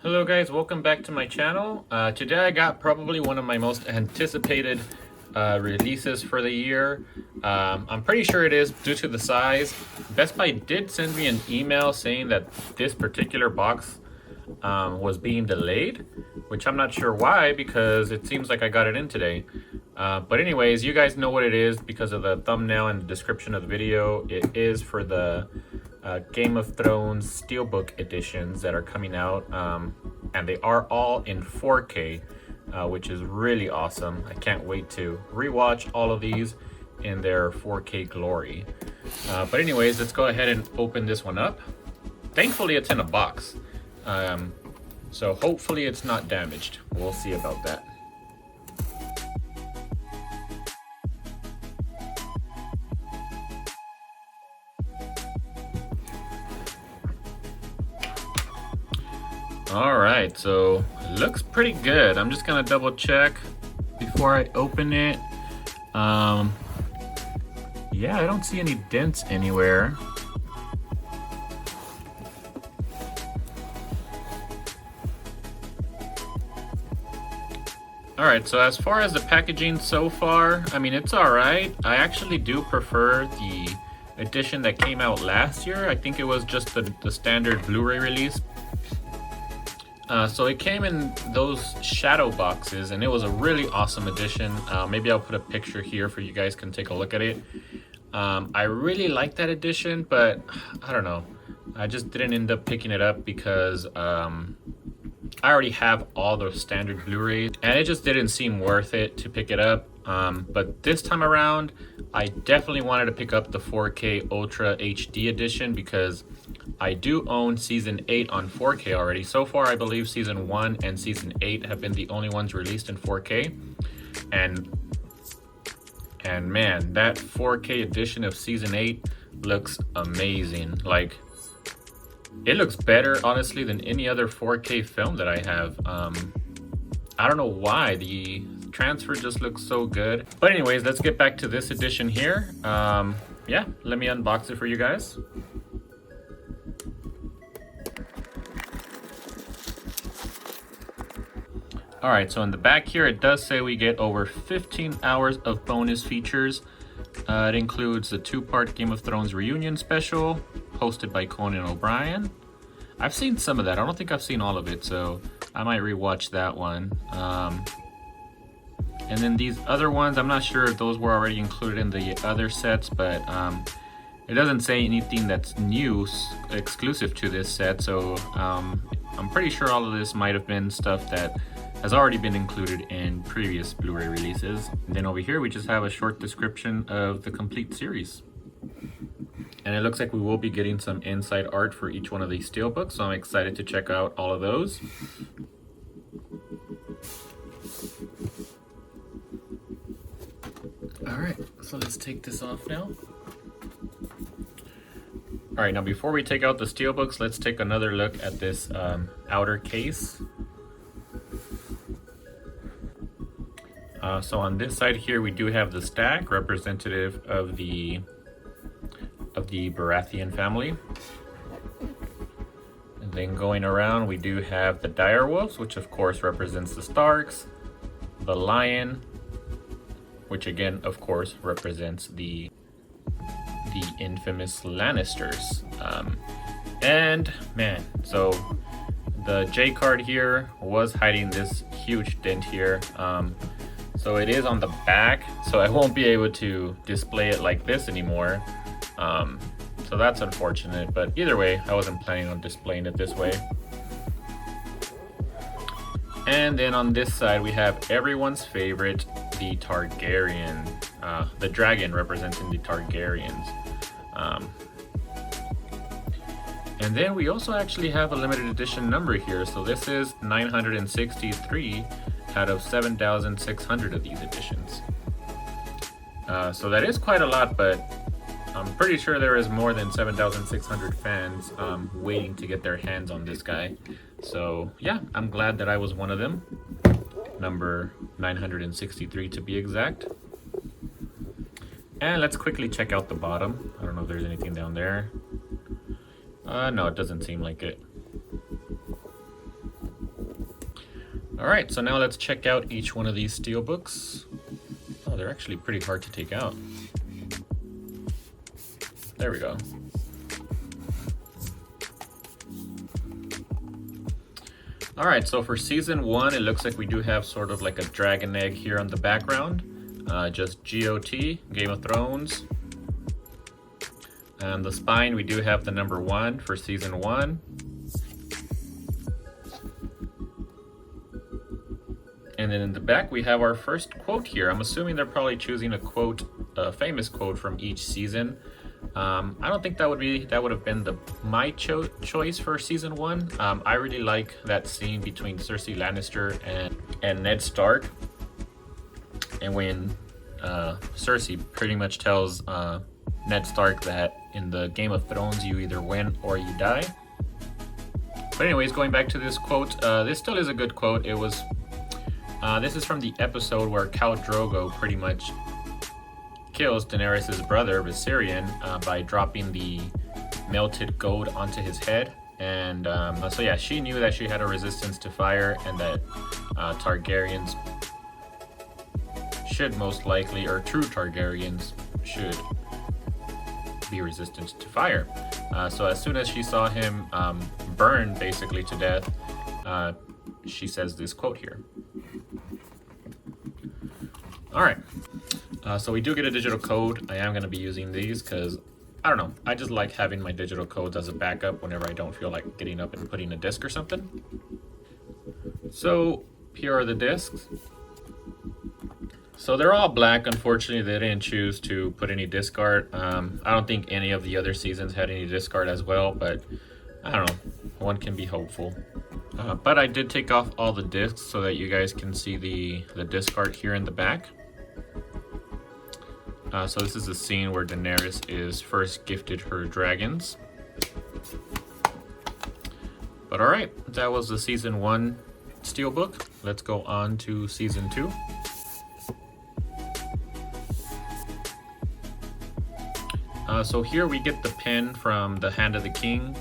Hello guys, welcome back to my channel. Today I got probably one of my most anticipated releases for the year. I'm pretty sure it is due to the size. Best Buy did send me an email saying that this particular box was being delayed, which I'm not sure why because it seems like I got it in today. But anyways, you guys know what it is because of the thumbnail and the description of the video. It is for the Game of Thrones Steelbook editions that are coming out, and they are all in 4K, which is really awesome. I can't wait to rewatch all of these in their 4K glory. But anyways, let's go ahead and open this one up. Thankfully, it's in a box, so hopefully it's not damaged. We'll see about that. All right, so it looks pretty good. I'm just gonna double check before I open it. Yeah, I don't see any dents anywhere. All right, so as far as the packaging so far, I mean, it's all right. I actually do prefer the edition that came out last year. I think it was just the standard Blu-ray release. So it came in those shadow boxes, and it was a really awesome edition. Maybe I'll put a picture here for you guys can take a look at it. I really like that edition, but I don't know. I just didn't end up picking it up because I already have all the standard Blu-rays, and it just didn't seem worth it to pick it up. But this time around, I definitely wanted to pick up the 4K Ultra HD edition because I do own Season 8 on 4K already. So far, I believe Season 1 and Season 8 have been the only ones released in 4K. And man, that 4K edition of Season 8 looks amazing. Like, it looks better, honestly, than any other 4K film that I have. I don't know why. The transfer just looks so good. But anyways, let's get back to this edition here. Yeah, let me unbox it for you guys. All right, so in the back here, it does say we get over 15 hours of bonus features. It includes the 2-part Game of Thrones reunion special, hosted by Conan O'Brien. I've seen some of that. I don't think I've seen all of it, so I might rewatch that one. And then these other ones, I'm not sure if those were already included in the other sets, but it doesn't say anything that's new, exclusive to this set, so I'm pretty sure all of this might have been stuff that has already been included in previous Blu-ray releases. And then over here, we just have a short description of the complete series. And it looks like we will be getting some inside art for each one of these steelbooks, so I'm excited to check out all of those. All right, so let's take this off now. All right, now before we take out the steelbooks, let's take another look at this outer case. So on this side here, we do have the stack, representative of the Baratheon family. And then going around, we do have the direwolves, which of course represents the Starks, the lion, which again, of course, represents the infamous Lannisters. And man, so the J card here was hiding this huge dent here. So it is on the back, so I won't be able to display it like this anymore. So that's unfortunate, but either way, I wasn't planning on displaying it this way. And then on this side, we have everyone's favorite, the Targaryen, the dragon representing the Targaryens. And then we also actually have a limited edition number here. So this is 963 out of 7,600 of these editions. So that is quite a lot, but I'm pretty sure there is more than 7,600 fans waiting to get their hands on this guy. So yeah, I'm glad that I was one of them. Number 963 to be exact. And let's quickly check out the bottom. I don't know if there's anything down there. No, it doesn't seem like it. All right, so now let's check out each one of these Steelbooks. Oh, they're actually pretty hard to take out. There we go. All right, so for season 1, it looks like we do have sort of like a dragon egg here on the background. Just GOT, Game of Thrones. And the spine, we do have the number 1 for season 1. And then in the back, we have our first quote here. I'm assuming they're probably choosing a quote, a famous quote from each season. I don't think that would have been my choice for season 1. I really like that scene between Cersei Lannister and Ned Stark, and when Cersei pretty much tells Ned Stark that in the Game of Thrones you either win or you die. But anyways, going back to this quote, this still is a good quote. It was this is from the episode where Khal Drogo pretty much kills Daenerys' brother Viserion by dropping the melted gold onto his head. And so yeah, she knew that she had a resistance to fire, and that Targaryens should most likely, or true Targaryens should be resistant to fire. So as soon as she saw him burn basically to death, she says this quote here. All right. So we do get a digital code. I am going to be using these because, I don't know, I just like having my digital codes as a backup whenever I don't feel like getting up and putting a disc or something. So here are the discs. So they're all black. Unfortunately, they didn't choose to put any disc art. I don't think any of the other seasons had any disc art as well, but I don't know, one can be hopeful. But I did take off all the discs so that you guys can see the disc art here in the back. So this is the scene where Daenerys is first gifted her dragons. But all right, that was the season 1 Steelbook. Let's go on to season 2. So here we get the pin from the Hand of the King.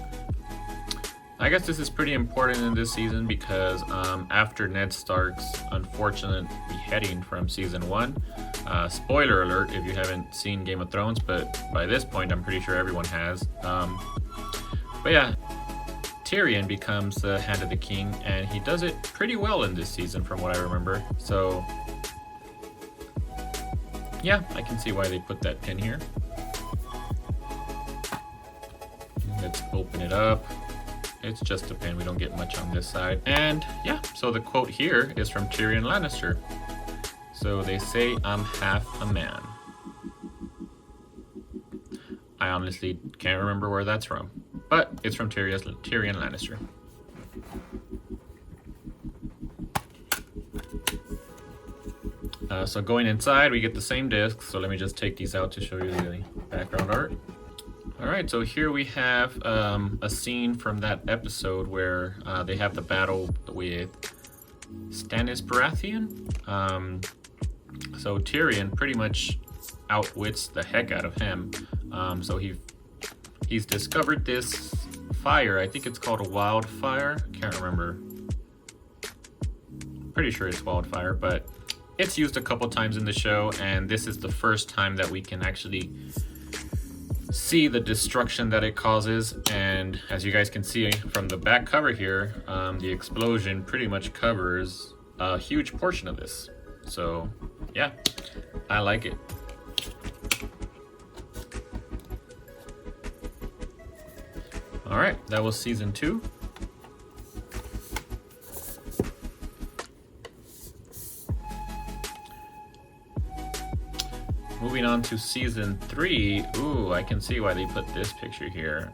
I guess this is pretty important in this season because after Ned Stark's unfortunate beheading from season 1, spoiler alert if you haven't seen Game of Thrones, but by this point I'm pretty sure everyone has. But yeah, Tyrion becomes the Hand of the King, and he does it pretty well in this season from what I remember. So yeah, I can see why they put that pin here. Let's open it up. It's just a pin, we don't get much on this side. And yeah, so the quote here is from Tyrion Lannister. So they say I'm half a man. I honestly can't remember where that's from, but it's from Tyrion Lannister. So going inside, we get the same disc. So let me just take these out to show you the background art. All right, so here we have a scene from that episode where they have the battle with Stannis Baratheon. So Tyrion pretty much outwits the heck out of him. So he's discovered this fire. I think it's called a wildfire. Can't remember. Pretty sure it's wildfire, but it's used a couple times in the show, and this is the first time that we can actually see the destruction that it causes. And as you guys can see from the back cover here, the explosion pretty much covers a huge portion of this. So yeah, I like it. All right, that was season 2. Moving on to season 3. Ooh, I can see why they put this picture here.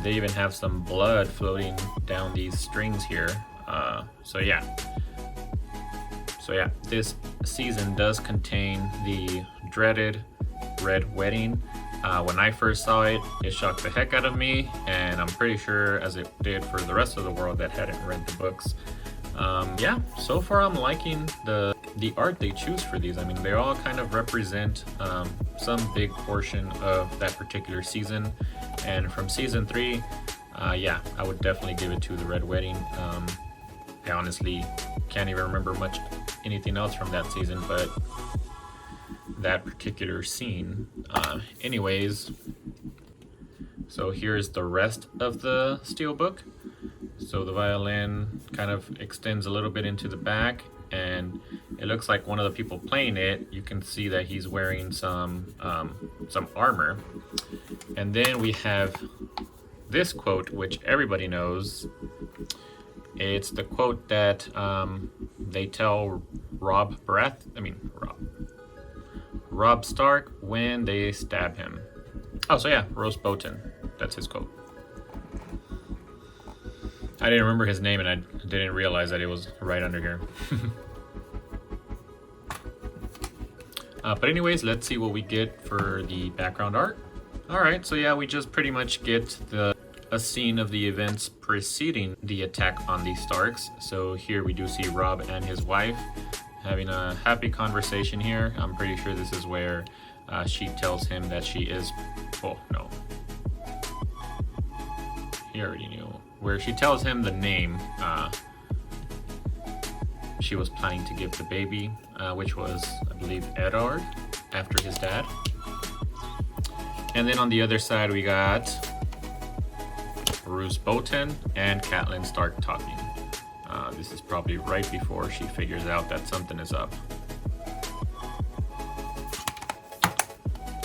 They even have some blood floating down these strings here. So yeah, this season does contain the dreaded Red Wedding. When I first saw it, it shocked the heck out of me, and I'm pretty sure as it did for the rest of the world that hadn't read the books. Yeah, so far I'm liking the art they choose for these. I mean, they all kind of represent some big portion of that particular season. And from season 3, yeah, I would definitely give it to the Red Wedding. I honestly can't even remember anything else from that season, but that particular scene. Anyways, so here's the rest of the Steelbook. So the violin kind of extends a little bit into the back, and it looks like one of the people playing it, you can see that he's wearing some armor. And then we have this quote, which everybody knows. It's the quote that they tell Robb Stark when they stab him. Oh, so yeah, Roose Bolton. That's his quote. I didn't remember his name, and I didn't realize that it was right under here. But anyways, let's see what we get for the background art. Alright, so yeah, we just pretty much get a scene of the events preceding the attack on the Starks. So here we do see Robb and his wife having a happy conversation here. I'm pretty sure this is where she tells him that she is... Oh, no. He already knew. Where she tells him the name she was planning to give the baby, which was, I believe, Eddard, after his dad. And then on the other side, we got Roose Bolton and Catelyn Stark talking. This is probably right before she figures out that something is up.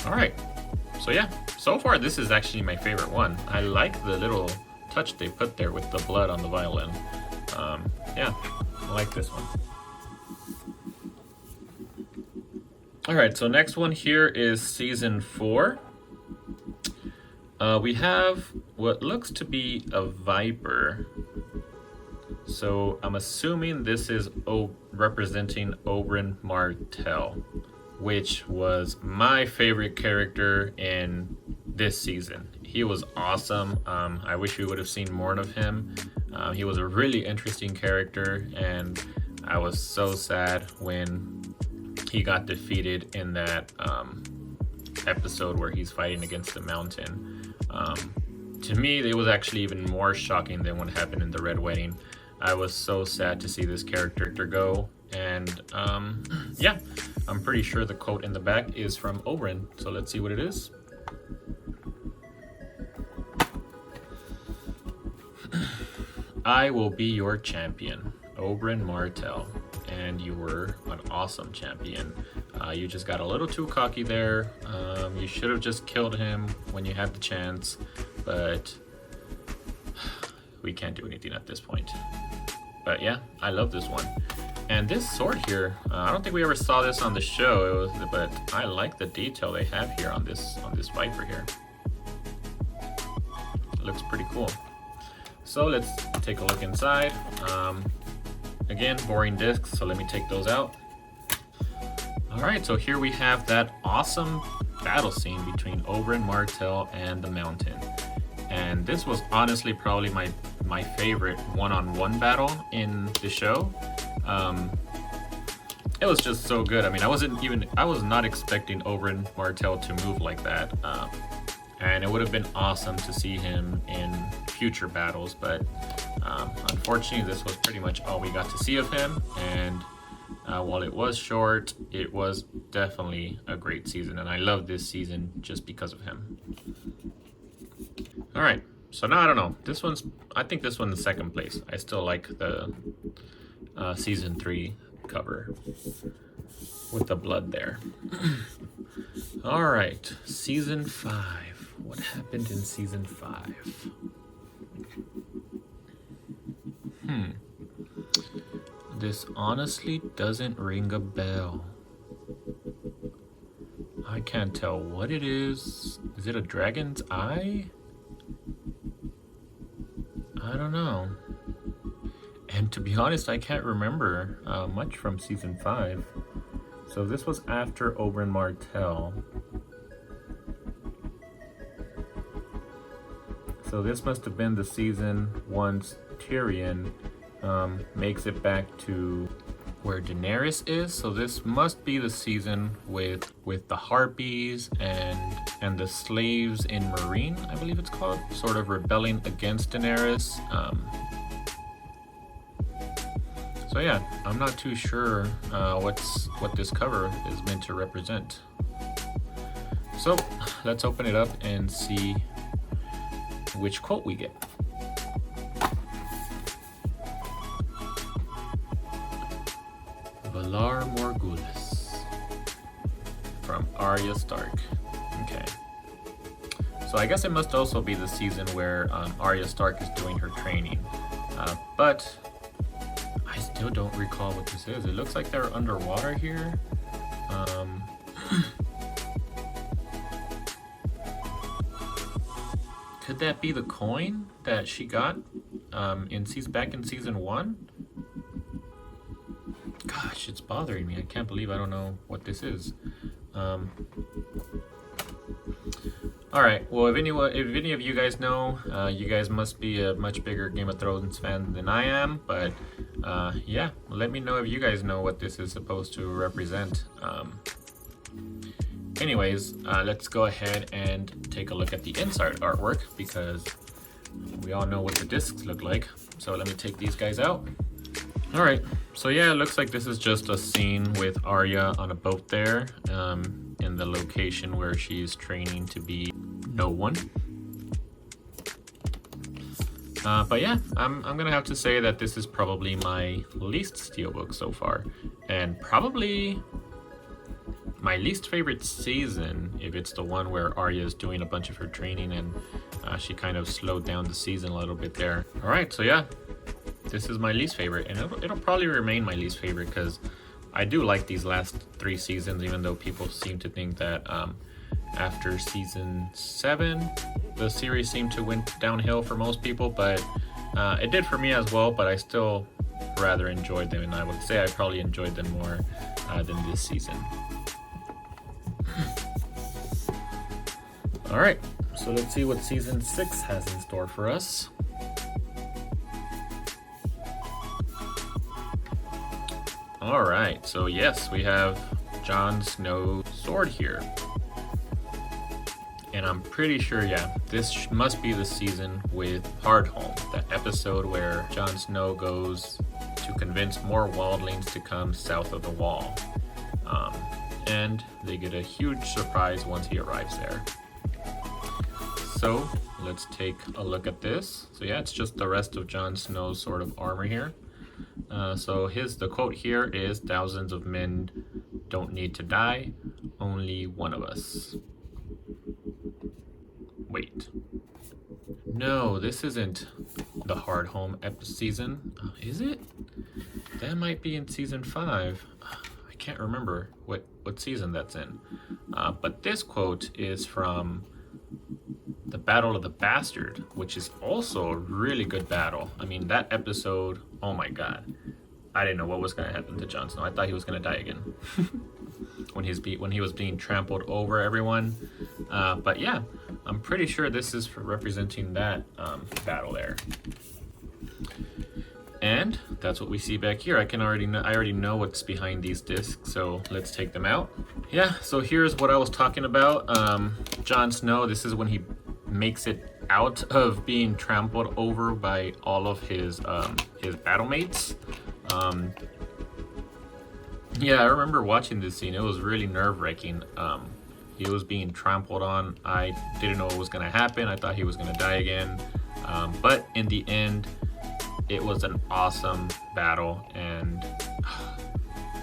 Alright, so yeah, so far this is actually my favorite one. I like the little touch they put there with the blood on the violin. Yeah, I like this one. Alright, so next one here is season 4. We have what looks to be a viper. So I'm assuming this is representing Oberyn Martell, which was my favorite character in this season. He was awesome. I wish we would have seen more of him. He was a really interesting character, and I was so sad when he got defeated in that episode where he's fighting against the mountain. To me, it was actually even more shocking than what happened in the Red Wedding. I was so sad to see this character go, and yeah, I'm pretty sure the quote in the back is from Oberyn, so let's see what it is. I will be your champion, Oberyn Martell, and you were an awesome champion. You just got a little too cocky there. You should have just killed him when you had the chance, but we can't do anything at this point. But yeah, I love this one. And this sword here, I don't think we ever saw this on the show, but I like the detail they have here on this viper here. It looks pretty cool. So let's take a look inside. Again, boring discs, so let me take those out. Alright, so here we have that awesome battle scene between Oberyn Martell and the Mountain. And this was honestly probably my favorite one-on-one battle in the show. It was just so good. I mean, I was not expecting Oberyn Martell to move like that. And it would have been awesome to see him in future battles, but unfortunately this was pretty much all we got to see of him, and while it was short, it was definitely a great season, and I love this season just because of him. Alright, so now I don't know, I think this one's second place. I still like the season 3 cover with the blood there. Alright, season 5. What happened in season 5? This honestly doesn't ring a bell. I can't tell what it is. Is it a dragon's eye? I don't know. And to be honest, I can't remember much from season 5. So this was after Oberyn Martell. So this must have been the season once Tyrion makes it back to where Daenerys is. So this must be the season with the Harpies and the slaves in Meereen, I believe it's called, sort of rebelling against Daenerys. So yeah, I'm not too sure what this cover is meant to represent. So let's open it up and see which quote we get. Valar Morghulis from Arya Stark. Okay. So I guess it must also be the season where Arya Stark is doing her training. But I still don't recall what this is. It looks like they're underwater here. Could that be the coin that she got back in season 1? Gosh, it's bothering me. I can't believe I don't know what this is. All right. Well, if any of you guys know, you guys must be a much bigger Game of Thrones fan than I am. But yeah, let me know if you guys know what this is supposed to represent. Anyways, let's go ahead and take a look at the inside artwork because we all know what the discs look like. So let me take these guys out. All right. So yeah, it looks like this is just a scene with Arya on a boat there, in the location where she's training to be no one. But yeah, I'm gonna have to say that this is probably my least Steelbook so far, and probably my least favorite season if it's the one where Arya is doing a bunch of her training and she kind of slowed down the season a little bit there. All right, so yeah, this is my least favorite, and it'll probably remain my least favorite because I do like these last 3 seasons, even though people seem to think that after season 7 the series seemed to went downhill for most people, but it did for me as well. But I still rather enjoyed them, and I would say I probably enjoyed them more than this season. All right, so let's see what season 6 has in store for us. All right, so yes, we have Jon Snow's sword here. And I'm pretty sure, yeah, this must be the season with Hardhome, that episode where Jon Snow goes to convince more wildlings to come south of the wall. And they get a huge surprise once he arrives there. So let's take a look at this. So yeah, it's just the rest of Jon Snow's sort of armor here. So the quote here is, "Thousands of men don't need to die, only one of us." Wait. No, this isn't the Hardhome season. Is it? That might be in season 5. I can't remember what season that's in. But this quote is from the Battle of the Bastard, which is also a really good battle. I mean, that episode, oh my god. I didn't know what was going to happen to Jon Snow. I thought he was going to die again. when he was being trampled over everyone. But yeah, I'm pretty sure this is for representing that battle there. And that's what we see back here. I already know what's behind these discs, so let's take them out. Yeah, so here's what I was talking about. Jon Snow, this is when he makes it out of being trampled over by all of his battle mates. Yeah, I remember watching this scene. It was really nerve-wracking. He was being trampled on. I didn't know what was going to happen. I thought he was going to die again. But in the end, it was an awesome battle, and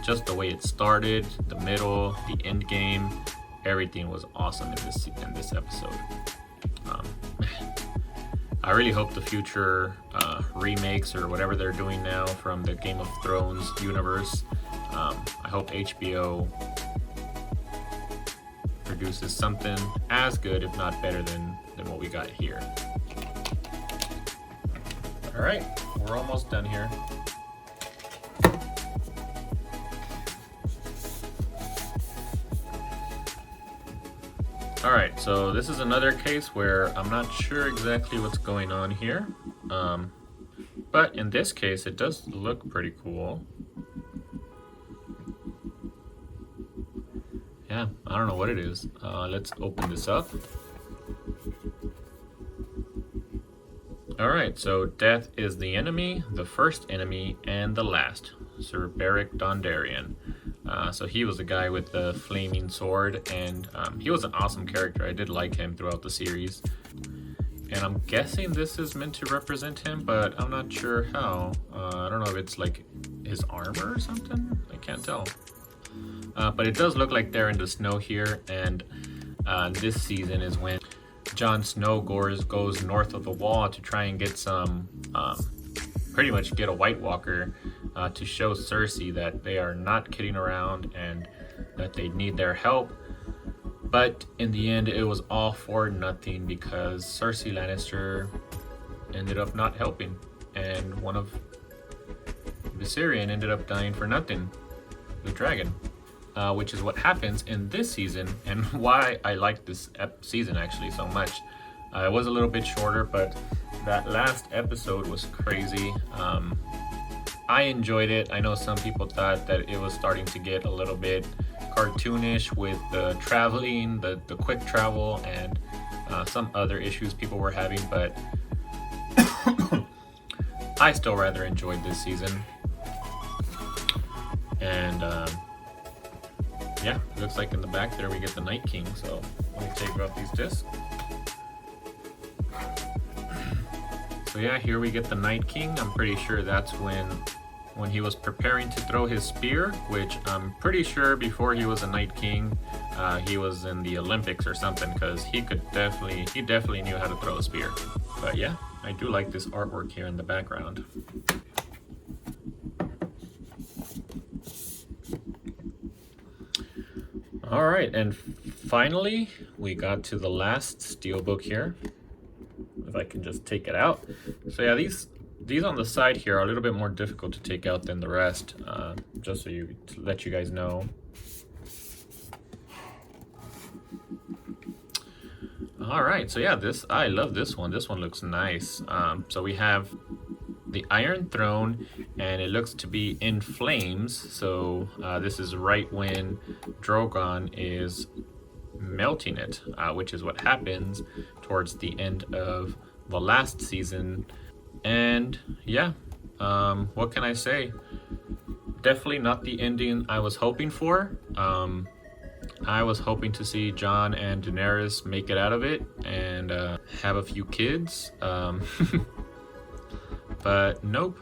just the way it started, the middle, the end game, everything was awesome in this episode. I really hope the future remakes or whatever they're doing now from the Game of Thrones universe, I hope HBO produces something as good, if not better than what we got here. All right, we're almost done here. All right, so this is another case where I'm not sure exactly what's going on here. But in this case, it does look pretty cool. Yeah, I don't know what it is. Let's open this up. Alright, so death is the enemy, the first enemy, and the last. Sir Beric Dondarrion. So he was the guy with the flaming sword, and he was an awesome character. I did like him throughout the series. And I'm guessing this is meant to represent him, but I'm not sure how. I don't know if it's like his armor or something. I can't tell. But it does look like they're in the snow here, and this season is when Jon Snow goes north of the wall to try and get some, pretty much get a White Walker to show Cersei that they are not kidding around and that they need their help. But in the end, it was all for nothing because Cersei Lannister ended up not helping, and one of Viserion ended up dying for nothing, the dragon. Which is what happens in this season, and why I like this season actually so much. It was a little bit shorter, but that last episode was crazy. I enjoyed it. I know some people thought that it was starting to get a little bit cartoonish with the traveling, the quick travel, and some other issues people were having, but I still rather enjoyed this season. And yeah, it looks like in the back there we get the Night King, so let me take out these discs. So yeah, here we get the Night King. I'm pretty sure that's when he was preparing to throw his spear, which I'm pretty sure before he was a Night King, he was in the Olympics or something, because he definitely knew how to throw a spear. But yeah, I do like this artwork here in the background. All right, and finally we got to the last Steelbook here. If I can just take it out. So yeah, these on the side here are a little bit more difficult to take out than the rest, just to let you guys know. All right, so yeah, I love this one. This one looks nice. So we have the Iron Throne, and it looks to be in flames. So this is right when Drogon is melting it, which is what happens towards the end of the last season. And yeah, what can I say? Definitely not the ending I was hoping for. I was hoping to see Jon and Daenerys make it out of it and have a few kids. But nope.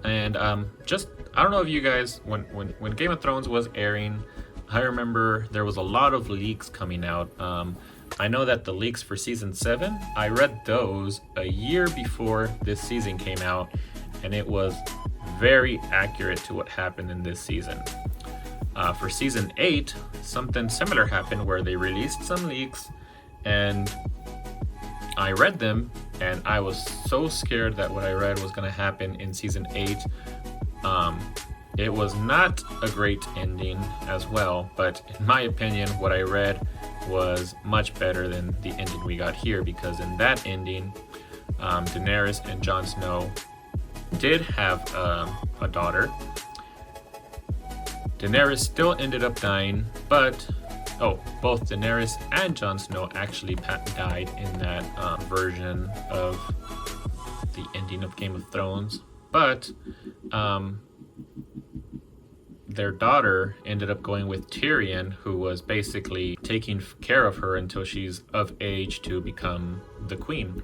And I don't know if you guys, when Game of Thrones was airing, I remember there was a lot of leaks coming out. I know that the leaks for season 7, I read those a year before this season came out, and it was very accurate to what happened in this season. For season 8, something similar happened where they released some leaks, and I read them, and I was so scared that what I read was going to happen in season 8. It was not a great ending as well, but in my opinion, what I read was much better than the ending we got here, because in that ending, Daenerys and Jon Snow did have a daughter. Daenerys still ended up dying, but both Daenerys and Jon Snow actually died in that version of the ending of Game of Thrones, but their daughter ended up going with Tyrion, who was basically taking care of her until she's of age to become the queen.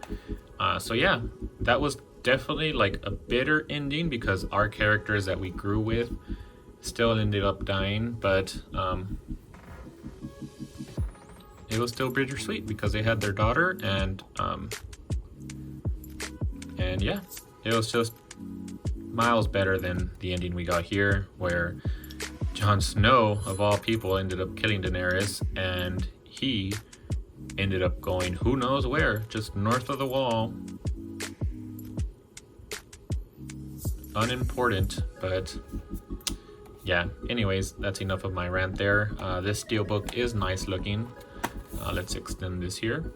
So yeah, that was definitely like a bitter ending, because our characters that we grew with still ended up dying, but it was still bittersweet because they had their daughter, and yeah, it was just miles better than the ending we got here, where Jon Snow, of all people, ended up killing Daenerys, and he ended up going who knows where, just north of the wall. Unimportant, but yeah, anyways, that's enough of my rant there. This Steelbook is nice looking. Let's extend this here.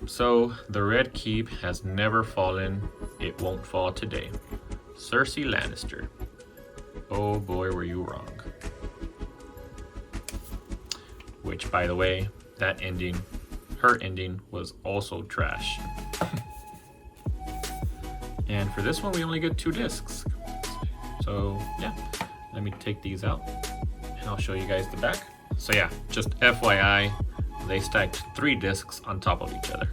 So, the Red Keep has never fallen. It won't fall today. Cersei Lannister. Oh boy, were you wrong. Which, by the way, that ending, her ending, was also trash. And for this one, we only get 2 discs. So yeah, let me take these out and I'll show you guys the back. So yeah, just FYI, they stacked 3 discs on top of each other.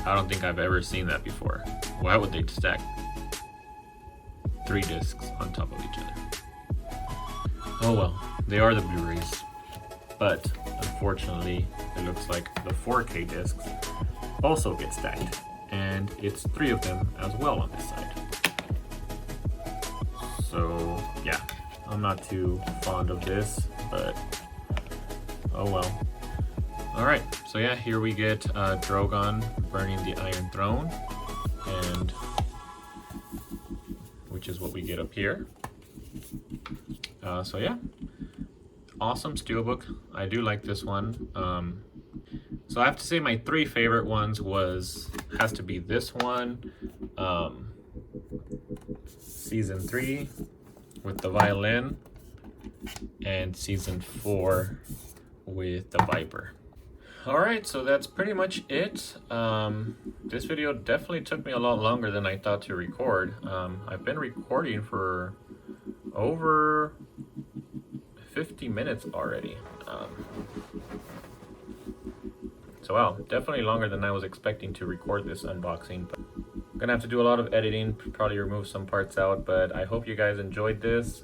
I don't think I've ever seen that before. Why would they stack 3 discs on top of each other? Oh well, they are the Blu-rays. But unfortunately, it looks like the 4K discs also get stacked. And it's 3 of them as well on this side. So yeah, I'm not too fond of this, but oh well. Alright, so yeah, here we get Drogon burning the Iron Throne, and which is what we get up here. So yeah, awesome Steelbook. I do like this one. So I have to say my 3 favorite ones has to be this one, season 3 with the violin, and season 4 with the Viper. Alright, so that's pretty much it. This video definitely took me a lot longer than I thought to record. I've been recording for over 50 minutes already. So wow, definitely longer than I was expecting to record this unboxing. But I'm gonna have to do a lot of editing, probably remove some parts out, but I hope you guys enjoyed this.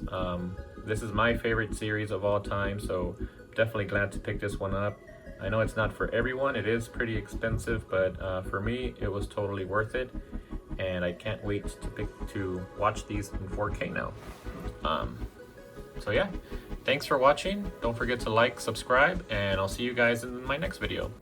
This is my favorite series of all time, so definitely glad to pick this one up. I know it's not for everyone, it is pretty expensive, but for me, it was totally worth it. And I can't wait to watch these in 4K now. So yeah, thanks for watching. Don't forget to like, subscribe, and I'll see you guys in my next video.